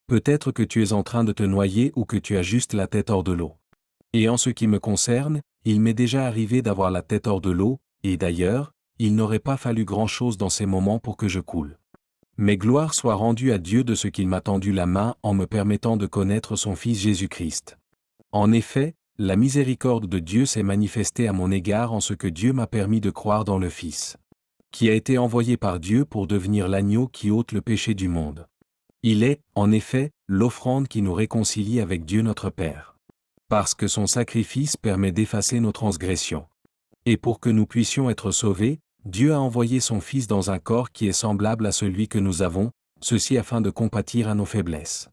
Peut-être que tu es en train de te noyer ou que tu as juste la tête hors de l'eau. Et en ce qui me concerne, il m'est déjà arrivé d'avoir la tête hors de l'eau, et d'ailleurs, il n'aurait pas fallu grand-chose dans ces moments pour que je coule. Mais gloire soit rendue à Dieu de ce qu'il m'a tendu la main en me permettant de connaître son Fils Jésus-Christ. En effet, la miséricorde de Dieu s'est manifestée à mon égard en ce que Dieu m'a permis de croire dans le Fils, qui a été envoyé par Dieu pour devenir l'agneau qui ôte le péché du monde. Il est, en effet, l'offrande qui nous réconcilie avec Dieu notre Père. Parce que son sacrifice permet d'effacer nos transgressions. Et pour que nous puissions être sauvés, Dieu a envoyé son Fils dans un corps qui est semblable à celui que nous avons, ceci afin de compatir à nos faiblesses.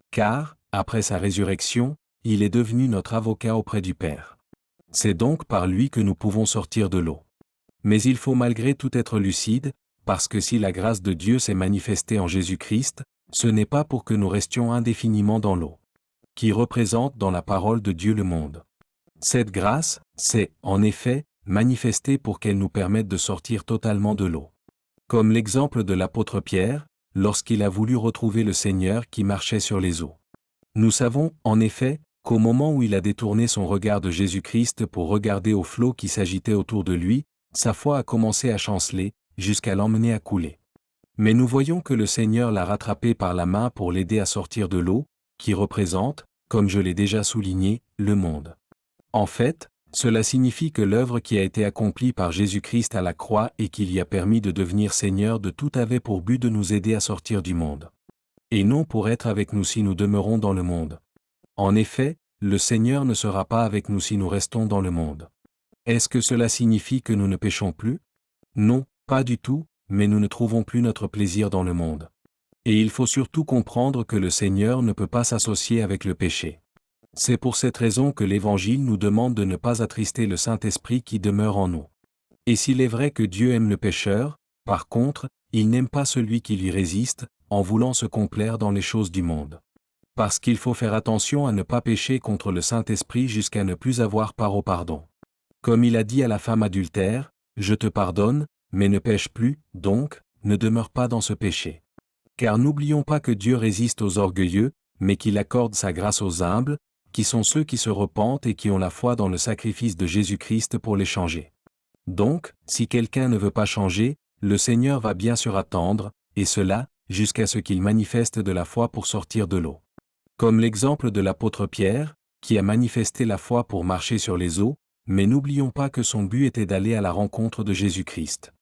Car, après sa résurrection, il est devenu notre avocat auprès du Père. C'est donc par lui que nous pouvons sortir de l'eau. Mais il faut malgré tout être lucide, parce que si la grâce de Dieu s'est manifestée en Jésus-Christ, ce n'est pas pour que nous restions indéfiniment dans l'eau, qui représente dans la parole de Dieu le monde. Cette grâce, c'est, en effet, manifestée pour qu'elle nous permette de sortir totalement de l'eau. Comme l'exemple de l'apôtre Pierre, lorsqu'il a voulu retrouver le Seigneur qui marchait sur les eaux. Nous savons, en effet, qu'au moment où il a détourné son regard de Jésus-Christ pour regarder au flot qui s'agitait autour de lui, sa foi a commencé à chanceler, jusqu'à l'emmener à couler. Mais nous voyons que le Seigneur l'a rattrapé par la main pour l'aider à sortir de l'eau, qui représente, comme je l'ai déjà souligné, le monde. En fait, cela signifie que l'œuvre qui a été accomplie par Jésus-Christ à la croix et qui lui a permis de devenir Seigneur de tout avait pour but de nous aider à sortir du monde. Et non pour être avec nous si nous demeurons dans le monde. En effet, le Seigneur ne sera pas avec nous si nous restons dans le monde. Est-ce que cela signifie que nous ne péchons plus? Non, pas du tout, mais nous ne trouvons plus notre plaisir dans le monde. Et il faut surtout comprendre que le Seigneur ne peut pas s'associer avec le péché. C'est pour cette raison que l'Évangile nous demande de ne pas attrister le Saint-Esprit qui demeure en nous. Et s'il est vrai que Dieu aime le pécheur, par contre, il n'aime pas celui qui lui résiste, en voulant se complaire dans les choses du monde. Parce qu'il faut faire attention à ne pas pécher contre le Saint-Esprit jusqu'à ne plus avoir part au pardon. Comme il a dit à la femme adultère, « Je te pardonne, mais ne pêche plus, donc, ne demeure pas dans ce péché. » Car n'oublions pas que Dieu résiste aux orgueilleux, mais qu'il accorde sa grâce aux humbles, qui sont ceux qui se repentent et qui ont la foi dans le sacrifice de Jésus-Christ pour les changer. Donc, si quelqu'un ne veut pas changer, le Seigneur va bien sûr attendre, et cela, jusqu'à ce qu'il manifeste de la foi pour sortir de l'eau. Comme l'exemple de l'apôtre Pierre, qui a manifesté la foi pour marcher sur les eaux, mais n'oublions pas que son but était d'aller à la rencontre de Jésus-Christ.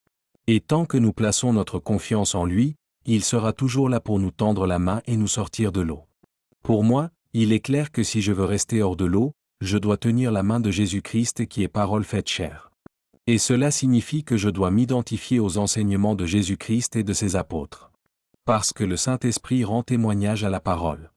Et tant que nous plaçons notre confiance en lui, il sera toujours là pour nous tendre la main et nous sortir de l'eau. Pour moi, il est clair que si je veux rester hors de l'eau, je dois tenir la main de Jésus-Christ qui est parole faite chair. Et cela signifie que je dois m'identifier aux enseignements de Jésus-Christ et de ses apôtres. Parce que le Saint-Esprit rend témoignage à la parole.